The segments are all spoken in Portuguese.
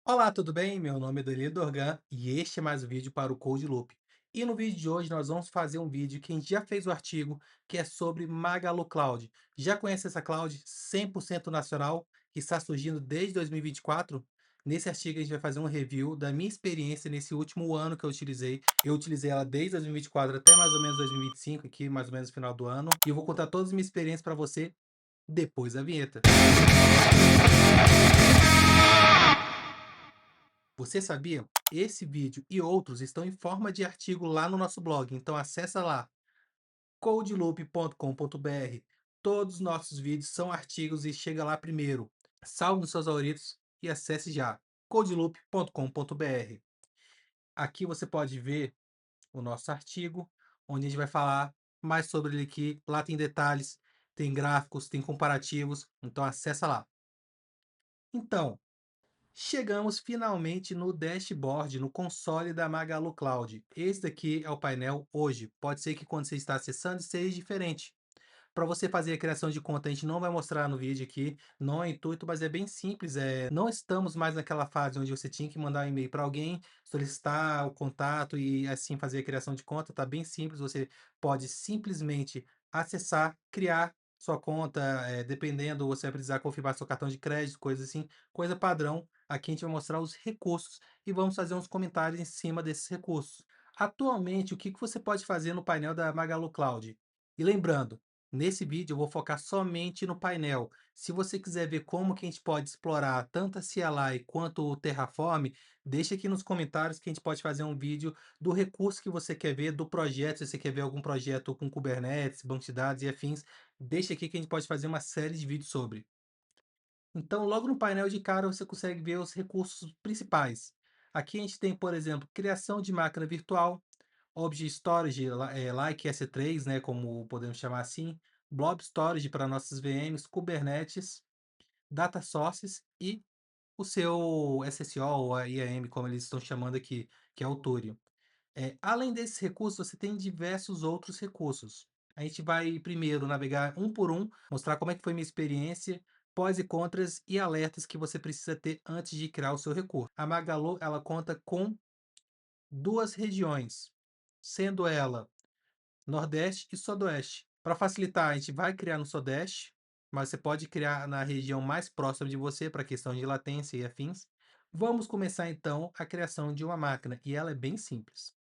Olá, tudo bem? Meu nome é Danilo Dorgan e este é mais um vídeo para o Code Loop. E no vídeo de hoje nós vamos fazer um vídeo que a gente já fez o artigo, que é sobre Magalu Cloud. Já conhece essa cloud 100% nacional, que está surgindo desde 2024? Nesse artigo a gente vai fazer um review da minha experiência nesse último ano que eu utilizei. Eu utilizei ela desde 2024 até mais ou menos 2025, aqui mais ou menos no final do ano. E eu vou contar todas as minhas experiências para você depois da vinheta. Você sabia? Esse vídeo e outros estão em forma de artigo lá no nosso blog, então acessa lá codeloop.com.br. Todos os nossos vídeos são artigos e chega lá primeiro. Salve nos seus favoritos e acesse já codeloop.com.br. Aqui você pode ver o nosso artigo, onde a gente vai falar mais sobre ele aqui. Lá tem detalhes, tem gráficos, tem comparativos, então acessa lá. Então, chegamos finalmente no dashboard, no console da Magalu Cloud. Esse daqui é o painel hoje. Pode ser que quando você está acessando seja diferente. Para você fazer a criação de conta, a gente não vai mostrar no vídeo aqui, não é intuito, mas é bem simples. Não estamos mais naquela fase onde você tinha que mandar um e-mail para alguém, solicitar o contato e assim fazer a criação de conta. Tá bem simples, você pode simplesmente acessar, criar sua conta, dependendo, você vai precisar confirmar seu cartão de crédito, coisa assim, coisa padrão. Aqui a gente vai mostrar os recursos e vamos fazer uns comentários em cima desses recursos. Atualmente, o que que você pode fazer no painel da Magalu Cloud? E lembrando, nesse vídeo eu vou focar somente no painel. Se você quiser ver como que a gente pode explorar tanto a CLI quanto o Terraform, deixa aqui nos comentários que a gente pode fazer um vídeo do recurso que você quer ver, do projeto, se você quer ver algum projeto com Kubernetes, banco de dados e afins, deixa aqui que a gente pode fazer uma série de vídeos sobre. Então, logo no painel de cara, você consegue ver os recursos principais. Aqui a gente tem, por exemplo, criação de máquina virtual, Object Storage, like S3, né, como podemos chamar assim, Blob Storage para nossas VMs, Kubernetes, Data Sources e o seu SSO ou a IAM, como eles estão chamando aqui, que é o Thurio. Além desses recursos, você tem diversos outros recursos. A gente vai primeiro navegar um por um, mostrar como é que foi minha experiência, pós e contras e alertas que você precisa ter antes de criar o seu recurso. A Magalu, ela conta com duas regiões, sendo ela Nordeste e Sudoeste. Para facilitar, a gente vai criar no Sudeste, mas você pode criar na região mais próxima de você para questão de latência e afins. Vamos começar então a criação de uma máquina e ela é bem simples.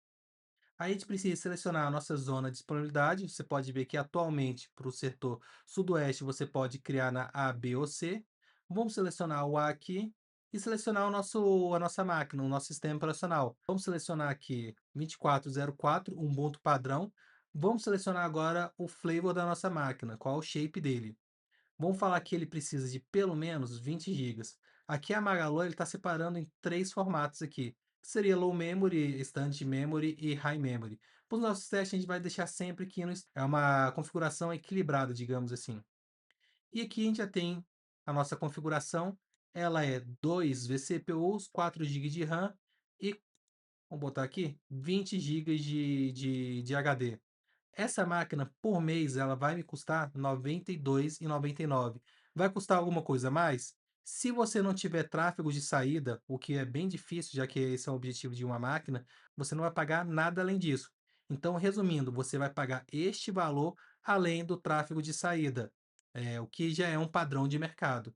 Aí a gente precisa selecionar a nossa zona de disponibilidade. Você pode ver que atualmente para o setor sudoeste você pode criar na A, B ou C. Vamos selecionar o A aqui e selecionar a nossa máquina, o nosso sistema operacional. Vamos selecionar aqui 2404, um Ubuntu padrão. Vamos selecionar agora o flavor da nossa máquina, qual é o shape dele. Vamos falar que ele precisa de pelo menos 20 gigas. Aqui a Magalu está separando em três formatos aqui, que seria low memory, standard memory e high memory. Para os nossos testes a gente vai deixar sempre que é uma configuração equilibrada, digamos assim. E aqui a gente já tem a nossa configuração, ela é 2 vCPUs, 4 GB de RAM e, vamos botar aqui, 20 GB de HD. Essa máquina, por mês, ela vai me custar R$ 92,99. Vai custar alguma coisa a mais? Se você não tiver tráfego de saída, o que é bem difícil, já que esse é o objetivo de uma máquina, você não vai pagar nada além disso. Então, resumindo, você vai pagar este valor além do tráfego de saída, o que já é um padrão de mercado.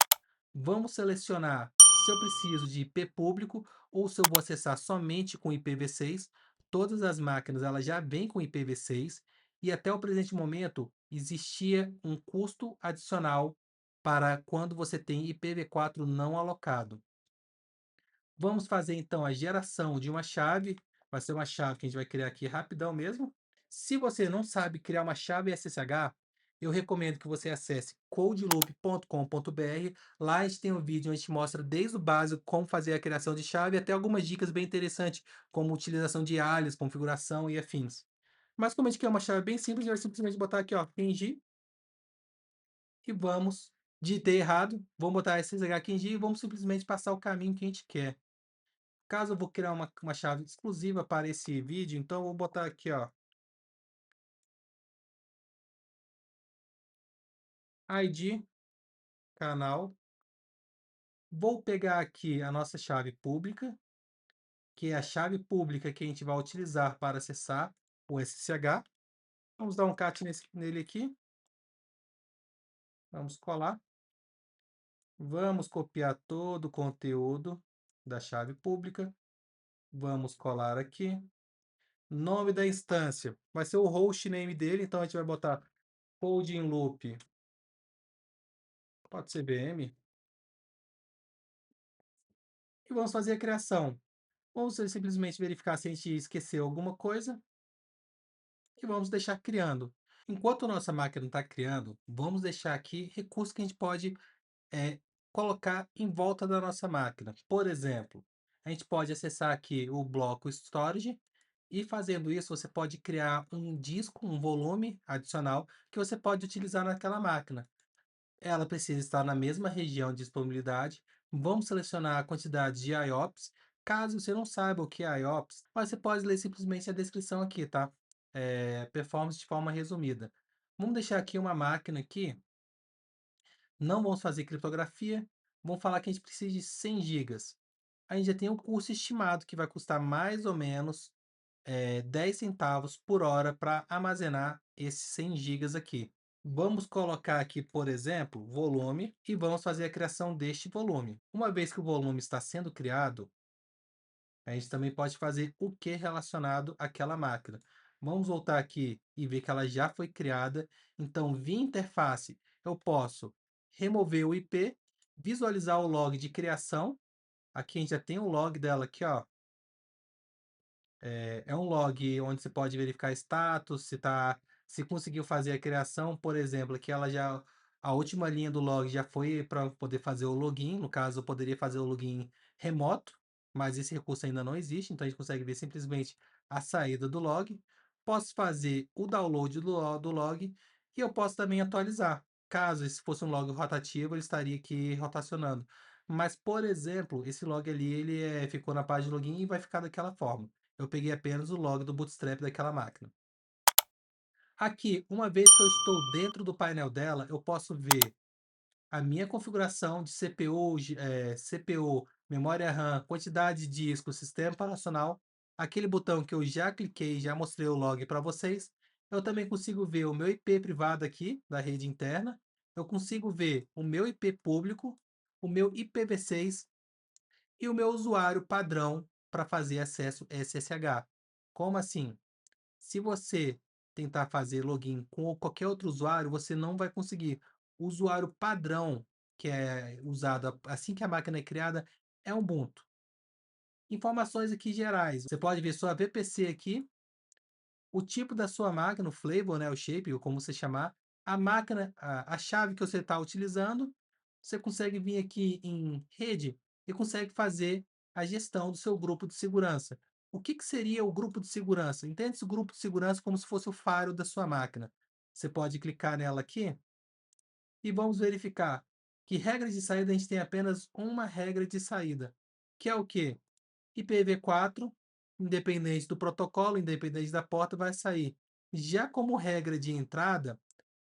Vamos selecionar se eu preciso de IP público ou se eu vou acessar somente com IPv6. Todas as máquinas elas já vêm com IPv6 e até o presente momento existia um custo adicional para quando você tem IPv4 não alocado. Vamos fazer então a geração de uma chave. Vai ser uma chave que a gente vai criar aqui rapidão mesmo. Se você não sabe criar uma chave SSH, eu recomendo que você acesse codeloop.com.br. Lá a gente tem um vídeo onde a gente mostra desde o básico como fazer a criação de chave até algumas dicas bem interessantes, como utilização de alias, configuração e afins. Mas como a gente quer uma chave bem simples, a gente vai simplesmente botar aqui, ó, Kenji, e vamos, digitei errado, vamos botar SSH Kenji e vamos simplesmente passar o caminho que a gente quer. Caso eu vou criar uma chave exclusiva para esse vídeo, então eu vou botar aqui, ó, ID, canal, Vou pegar aqui a nossa chave pública, que é a chave pública que a gente vai utilizar para acessar o SSH. Vamos dar um cat nele aqui. Vamos colar. Vamos copiar todo o conteúdo da chave pública. Vamos colar aqui. Nome da instância vai ser o hostname dele, então a gente vai botar coding loop, pode ser VM, e vamos fazer a criação. Vamos simplesmente verificar se a gente esqueceu alguma coisa e vamos deixar criando. Enquanto a nossa máquina está criando, vamos deixar aqui recursos que a gente pode é, colocar em volta da nossa máquina. Por exemplo, a gente pode acessar aqui o bloco Storage e fazendo isso você pode criar um disco, um volume adicional que você pode utilizar naquela máquina. Ela precisa estar na mesma região de disponibilidade. Vamos selecionar a quantidade de IOPS. Caso você não saiba o que é IOPS, mas você pode ler simplesmente a descrição aqui, tá? Performance de forma resumida. Vamos deixar aqui uma máquina aqui. Não vamos fazer criptografia. Vamos falar que a gente precisa de 100 gigas. A gente já tem um custo estimado que vai custar mais ou menos 10 centavos por hora para armazenar esses 100 gigas aqui. Vamos colocar aqui, por exemplo, volume e vamos fazer a criação deste volume. Uma vez que o volume está sendo criado, a gente também pode fazer o que relacionado àquela máquina. Vamos voltar aqui e ver que ela já foi criada. Então, via interface, eu posso remover o IP, visualizar o log de criação. Aqui a gente já tem o log dela aqui, ó. É um log onde você pode verificar status, se conseguiu fazer a criação, por exemplo, que ela já a última linha do log já foi para poder fazer o login. No caso, eu poderia fazer o login remoto, mas esse recurso ainda não existe, então a gente consegue ver simplesmente a saída do log. Posso fazer o download do log e eu posso também atualizar. Caso esse fosse um log rotativo, ele estaria aqui rotacionando. Mas, por exemplo, esse log ali, ficou na página de login e vai ficar daquela forma. Eu peguei apenas o log do Bootstrap daquela máquina. Aqui, uma vez que eu estou dentro do painel dela, eu posso ver a minha configuração de CPU, memória RAM, quantidade de disco, sistema operacional, aquele botão que eu já cliquei, já mostrei o log para vocês. Eu também consigo ver o meu IP privado aqui, da rede interna. Eu consigo ver o meu IP público, o meu IPv6 e o meu usuário padrão para fazer acesso SSH. Como assim? Se você tentar fazer login com qualquer outro usuário, você não vai conseguir. O usuário padrão que é usado assim que a máquina é criada é Ubuntu. Informações aqui gerais. Você pode ver sua VPC aqui, o tipo da sua máquina, o flavor, né, o shape, ou como você chamar, a máquina, a chave que você está utilizando. Você consegue vir aqui em rede e consegue fazer a gestão do seu grupo de segurança. O que seria o grupo de segurança? Entende esse grupo de segurança como se fosse o faro da sua máquina. Você pode clicar nela aqui e vamos verificar que regras de saída a gente tem apenas uma regra de saída, que é o quê? IPv4, independente do protocolo, independente da porta, vai sair. Já como regra de entrada,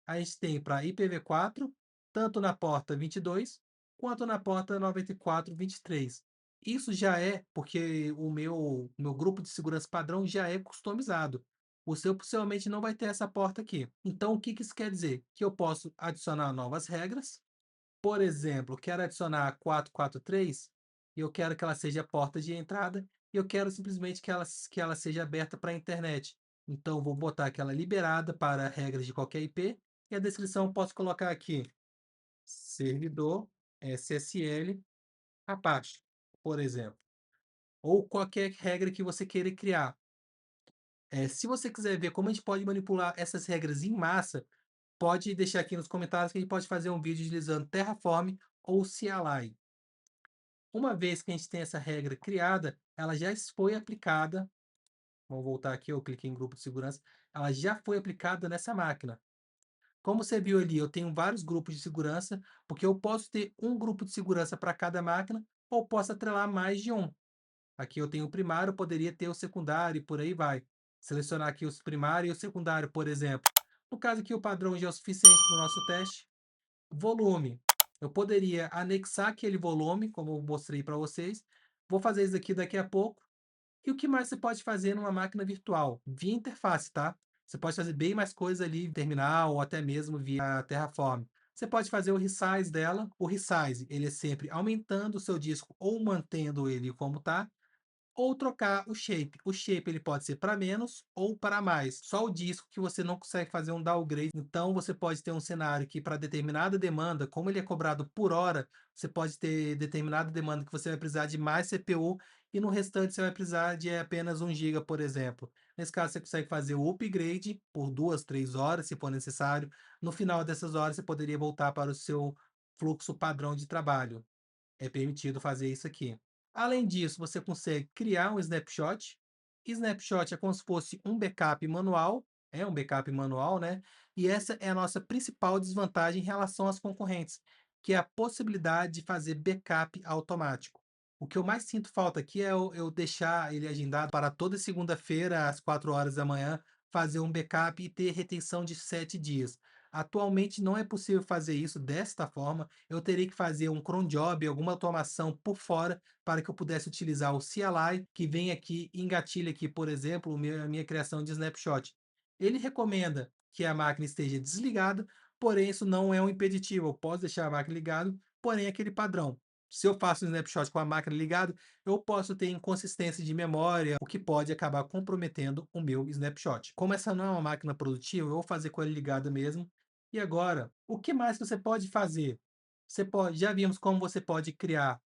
a gente tem para IPv4, tanto na porta 22 quanto na porta 9423. Isso já é porque o meu grupo de segurança padrão já é customizado. O seu possivelmente não vai ter essa porta aqui. Então, o que isso quer dizer? Que eu posso adicionar novas regras. Por exemplo, quero adicionar a 443 e eu quero que ela seja a porta de entrada e eu quero simplesmente que ela seja aberta para a internet. Então, vou botar aquela liberada para regras de qualquer IP e a descrição eu posso colocar aqui: servidor SSL Apache, por exemplo, ou qualquer regra que você queira criar. Se você quiser ver como a gente pode manipular essas regras em massa, pode deixar aqui nos comentários que a gente pode fazer um vídeo utilizando Terraform ou CLI. Uma vez que a gente tem essa regra criada, ela já foi aplicada. Vamos voltar aqui, eu cliquei em grupo de segurança. Ela já foi aplicada nessa máquina. Como você viu ali, eu tenho vários grupos de segurança, porque eu posso ter um grupo de segurança para cada máquina, ou posso atrelar mais de um. Aqui eu tenho o primário, eu poderia ter o secundário e por aí vai. Selecionar aqui os primário e o secundário, por exemplo. No caso aqui, o padrão já é o suficiente para o nosso teste. Volume. Eu poderia anexar aquele volume, como eu mostrei para vocês. Vou fazer isso aqui daqui a pouco. E o que mais você pode fazer numa máquina virtual? Via interface, tá? Você pode fazer bem mais coisas ali em terminal ou até mesmo via Terraform. Você pode fazer o resize dela. O resize, ele é sempre aumentando o seu disco ou mantendo ele como tá, ou trocar o shape. O shape ele pode ser para menos ou para mais. Só o disco que você não consegue fazer um downgrade. Então você pode ter um cenário que para determinada demanda, como ele é cobrado por hora, você pode ter determinada demanda que você vai precisar de mais CPU e no restante você vai precisar de apenas 1 GB, por exemplo. Nesse caso você consegue fazer o upgrade por 2, 3 horas, se for necessário. No final dessas horas você poderia voltar para o seu fluxo padrão de trabalho. É permitido fazer isso aqui. Além disso, você consegue criar um snapshot. Snapshot é como se fosse um backup manual, é um backup manual, né? E essa é a nossa principal desvantagem em relação às concorrentes, que é a possibilidade de fazer backup automático. O que eu mais sinto falta aqui é eu deixar ele agendado para toda segunda-feira, às 4 horas da manhã, fazer um backup e ter retenção de 7 dias. Atualmente não é possível fazer isso desta forma. Eu teria que fazer um cron job, alguma automação por fora, para que eu pudesse utilizar o CLI, que vem aqui e engatilha aqui, por exemplo, a minha criação de snapshot. Ele recomenda que a máquina esteja desligada, porém isso não é um impeditivo. Eu posso deixar a máquina ligada, porém aquele padrão. Se eu faço um snapshot com a máquina ligada, eu posso ter inconsistência de memória, o que pode acabar comprometendo o meu snapshot. Como essa não é uma máquina produtiva, eu vou fazer com ele ligada mesmo. E agora, o que mais que você pode fazer? Já vimos como você pode criar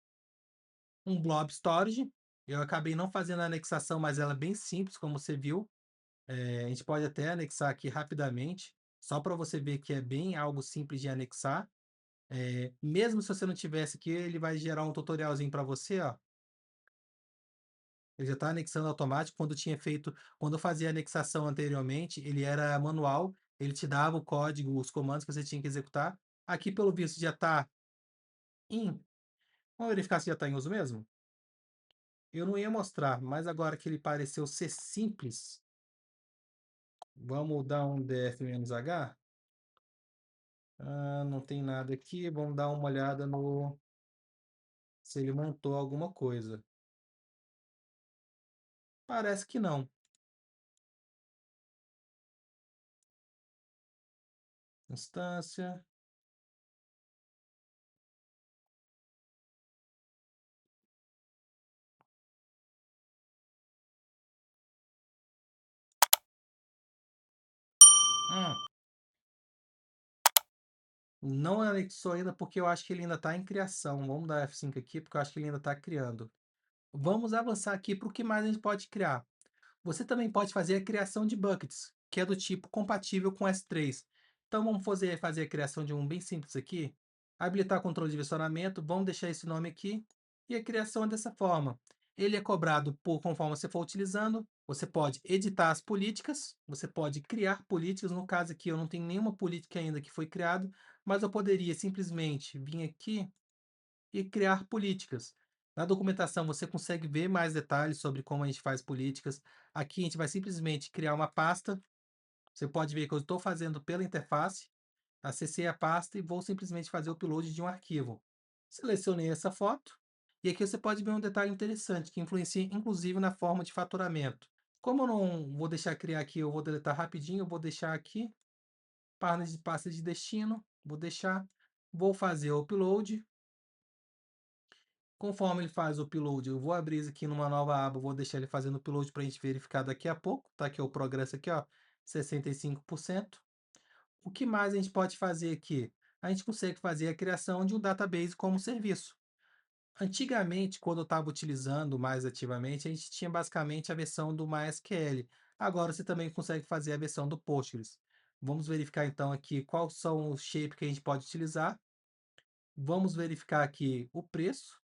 um blob storage. Eu acabei não fazendo a anexação, mas ela é bem simples, como você viu. A gente pode até anexar aqui rapidamente, só para você ver que é bem algo simples de anexar. Mesmo se você não tivesse aqui, ele vai gerar um tutorialzinho para você, ó. Ele já está anexando automático. Quando eu fazia a anexação anteriormente, ele era manual, ele te dava o código, os comandos que você tinha que executar. Aqui, pelo visto, já está em. Vamos verificar se já está em uso mesmo? Eu não ia mostrar, mas agora que ele pareceu ser simples, vamos dar um df-h. Não tem nada aqui. Vamos dar uma olhada no se ele montou alguma coisa. Parece que não. Instância. Hum, não anexou ainda porque eu acho que ele ainda está em criação. Vamos dar F5 aqui porque eu acho que ele ainda está criando. Vamos avançar aqui para o que mais a gente pode criar. Você também pode fazer a criação de buckets, que é do tipo compatível com S3. Então vamos fazer a criação de um bem simples aqui. Habilitar controle de versionamento, vamos deixar esse nome aqui. E a criação é dessa forma. Ele é cobrado por conforme você for utilizando. Você pode editar as políticas, você pode criar políticas. No caso aqui eu não tenho nenhuma política ainda que foi criado, mas eu poderia simplesmente vir aqui e criar políticas. Na documentação você consegue ver mais detalhes sobre como a gente faz políticas. Aqui a gente vai simplesmente criar uma pasta. Você pode ver que eu estou fazendo pela interface. Acessei a pasta e vou simplesmente fazer o upload de um arquivo. Selecionei essa foto. E aqui você pode ver um detalhe interessante que influencia inclusive na forma de faturamento. Como eu não vou deixar criar aqui, eu vou deletar rapidinho. Eu vou deixar aqui pasta de destino. Vou deixar. Vou fazer o upload. Conforme ele faz o upload, eu vou abrir isso aqui numa nova aba, vou deixar ele fazendo o upload para a gente verificar daqui a pouco. Tá aqui o progresso aqui, ó, 65%. O que mais a gente pode fazer aqui? A gente consegue fazer a criação de um database como serviço. Antigamente, quando eu estava utilizando mais ativamente, a gente tinha basicamente a versão do MySQL. Agora você também consegue fazer a versão do Postgres. Vamos verificar então aqui quais são os shapes que a gente pode utilizar. Vamos verificar aqui o preço,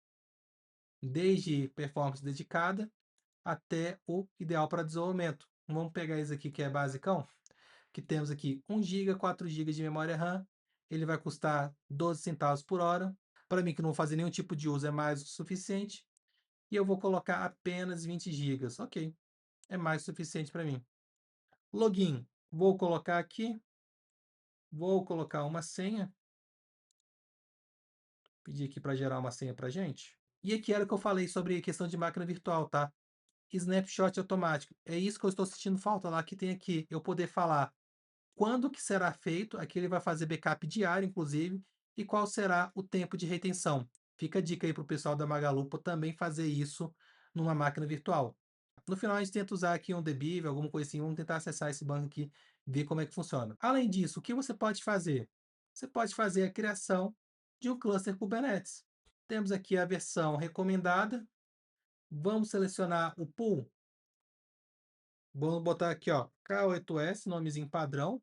desde performance dedicada até o ideal para desenvolvimento. Vamos pegar esse aqui que é basicão, que temos aqui 1 GB, 4 GB de memória RAM, ele vai custar 12 centavos por hora. Para mim que não vou fazer nenhum tipo de uso é mais do que suficiente. E eu vou colocar apenas 20 GB. Ok, é mais do que suficiente para mim. Login, vou colocar aqui, vou colocar uma senha. Pedir aqui para gerar uma senha para gente. E aqui era o que eu falei sobre questão de máquina virtual, tá? Snapshot automático. É isso que eu estou sentindo falta lá, que tem aqui. Eu poder falar quando que será feito, aqui ele vai fazer backup diário, inclusive, e qual será o tempo de retenção. Fica a dica aí para o pessoal da Magalu pra também fazer isso numa máquina virtual. No final, a gente tenta usar aqui um Debive, alguma coisa assim, vamos tentar acessar esse banco aqui, ver como é que funciona. Além disso, o que você pode fazer? Você pode fazer a criação de um cluster Kubernetes. Temos aqui a versão recomendada. Vamos selecionar o pool. Vamos botar aqui, ó, K8S, nomezinho padrão.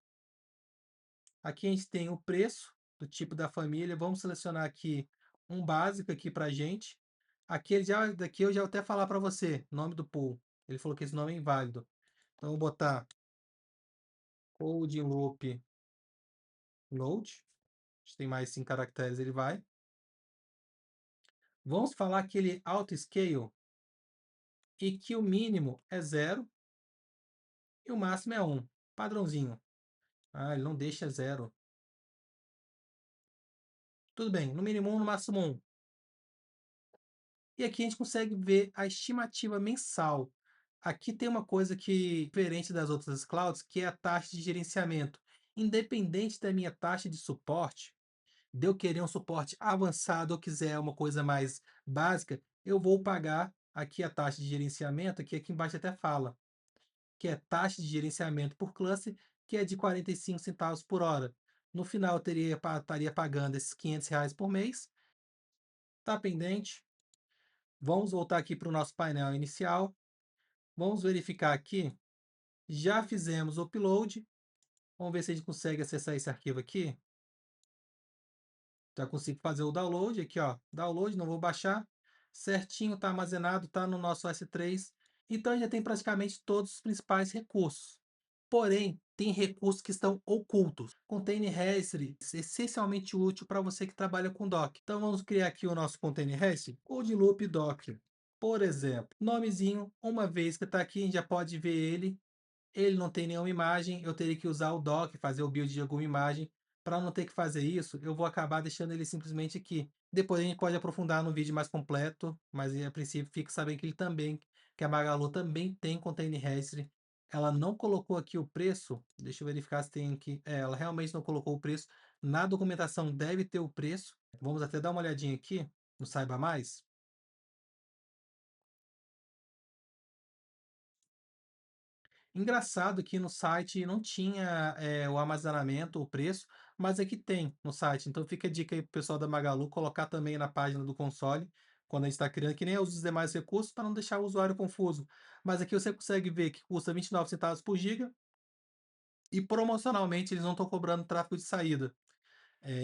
Aqui a gente tem o preço do tipo da família. Vamos selecionar aqui um básico aqui para gente. Aqui daqui eu já vou até falar para você, nome do pool. Ele falou que esse nome é inválido. Então, vou botar code loop load. Tem mais 5 caracteres, ele vai. Vamos falar que ele auto scale e que o mínimo é 0 e o máximo é 1. Padrãozinho. Ah, ele não deixa 0. Tudo bem, no mínimo 1, no máximo 1. E aqui a gente consegue ver a estimativa mensal. Aqui tem uma coisa que diferente das outras clouds, que é a taxa de gerenciamento. Independente da minha taxa de suporte, de eu querer um suporte avançado ou quiser uma coisa mais básica, eu vou pagar aqui a taxa de gerenciamento, que aqui embaixo até fala, que é taxa de gerenciamento por cluster, que é de 45 centavos por hora. No final, eu estaria pagando esses R$ 500 por mês. Está pendente. Vamos voltar aqui para o nosso painel inicial. Vamos verificar aqui. Já fizemos o upload. Vamos ver se a gente consegue acessar esse arquivo aqui. Já consigo fazer o download aqui, ó. Download, não vou baixar. Certinho, está armazenado, está no nosso S3. Então já tem praticamente todos os principais recursos. Porém, tem recursos que estão ocultos. Container Registry é essencialmente útil para você que trabalha com Docker. Então vamos criar aqui o nosso Container Registry, Code Loop Docker. Por exemplo, nomezinho, uma vez que está aqui, a gente já pode ver ele. Ele não tem nenhuma imagem, eu teria que usar o doc, fazer o build de alguma imagem. Para não ter que fazer isso, eu vou acabar deixando ele simplesmente aqui. Depois a gente pode aprofundar no vídeo mais completo, mas a princípio fique sabendo que ele também, que a Magalu também tem Container Registry. Ela não colocou aqui o preço, deixa eu verificar se tem aqui. Ela realmente não colocou o preço. Na documentação deve ter o preço. Vamos até dar uma olhadinha aqui no Saiba Mais. Engraçado que no site não tinha o armazenamento, o preço, mas aqui tem no site. Então fica a dica aí pro pessoal da Magalu colocar também na página do console, quando a gente está criando, que nem os demais recursos, para não deixar o usuário confuso. Mas aqui você consegue ver que custa 29 centavos por giga e promocionalmente eles não estão cobrando tráfego de saída.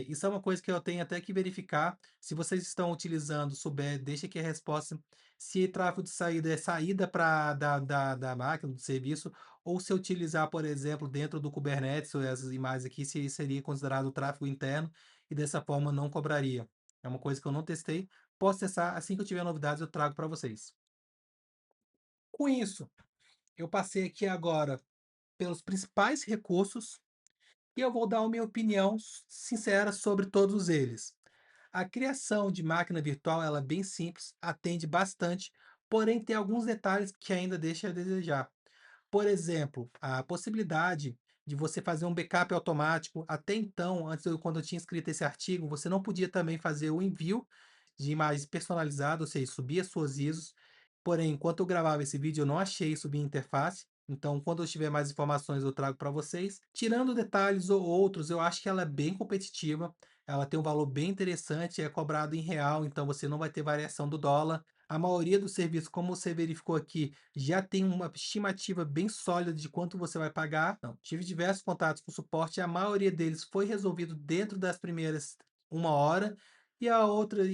Isso é uma coisa que eu tenho até que verificar. Se vocês estão utilizando, souber, deixa aqui a resposta. Se tráfego de saída é saída da máquina, do serviço, ou se eu utilizar, por exemplo, dentro do Kubernetes, ou essas imagens aqui, se seria considerado tráfego interno e dessa forma não cobraria. É uma coisa que eu não testei. Posso testar, assim que eu tiver novidades, eu trago para vocês. Com isso, eu passei aqui agora pelos principais recursos e eu vou dar a minha opinião sincera sobre todos eles. A criação de máquina virtual ela é bem simples, atende bastante, porém tem alguns detalhes que ainda deixa a desejar. Por exemplo, a possibilidade de você fazer um backup automático. Até então, quando eu tinha escrito esse artigo, você não podia também fazer o envio de imagens personalizadas, ou seja, subir as suas ISOs. Porém, enquanto eu gravava esse vídeo, eu não achei subir interface. Então, quando eu tiver mais informações, eu trago para vocês. Tirando detalhes ou outros, eu acho que ela é bem competitiva. Ela tem um valor bem interessante, é cobrado em real, então você não vai ter variação do dólar. A maioria dos serviços, como você verificou aqui, já tem uma estimativa bem sólida de quanto você vai pagar. Não, tive diversos contatos com suporte e a maioria deles foi resolvido dentro das primeiras 1 hora. E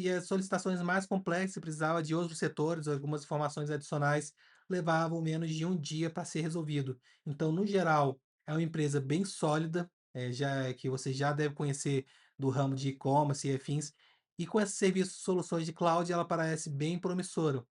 as solicitações mais complexas, se precisava de outros setores, algumas informações adicionais, levavam menos de um dia para ser resolvido. Então, no geral, é uma empresa bem sólida, já que você já deve conhecer do ramo de e-commerce e afins. E com esses serviços soluções de cloud, ela parece bem promissora.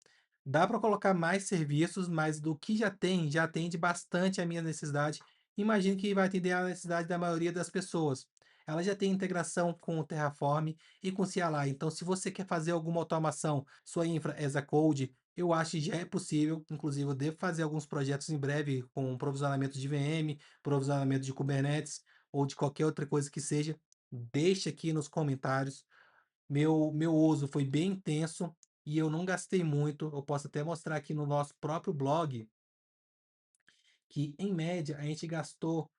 Dá para colocar mais serviços, mas do que já tem, já atende bastante a minha necessidade. Imagino que vai atender a necessidade da maioria das pessoas. ela já tem integração com o Terraform e com o CLI. Então, se você quer fazer alguma automação, sua infra as a code, eu acho que já é possível. Inclusive, eu devo fazer alguns projetos em breve com provisionamento de VM, provisionamento de Kubernetes ou de qualquer outra coisa que seja. Deixe aqui nos comentários. Meu uso foi bem intenso e eu não gastei muito. Eu posso até mostrar aqui no nosso próprio blog que, em média, a gente gastou,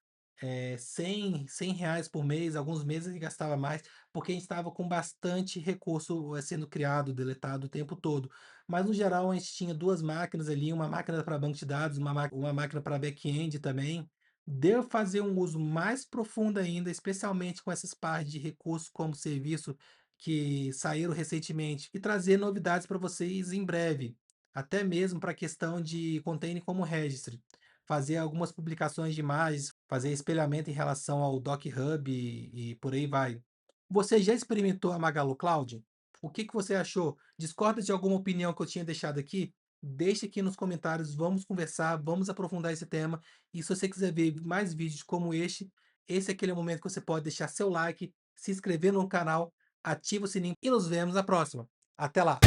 100 reais por mês. Alguns meses a gente gastava mais, porque a gente estava com bastante recurso, sendo criado, deletado o tempo todo. Mas, no geral, a gente tinha 2 máquinas ali, uma máquina para banco de dados, uma máquina para back-end também. Deu fazer um uso mais profundo ainda, especialmente com essas partes de recursos como serviço que saíram recentemente, e trazer novidades para vocês em breve, até mesmo para a questão de container como registry, fazer algumas publicações de imagens, fazer espelhamento em relação ao Doc Hub e por aí vai. Você já experimentou a Magalu Cloud? O que você achou? Discorda de alguma opinião que eu tinha deixado aqui? Deixe aqui nos comentários, vamos conversar, vamos aprofundar esse tema. E se você quiser ver mais vídeos como este, esse é aquele momento que você pode deixar seu like, se inscrever no canal, ativa o sininho e nos vemos na próxima. Até lá!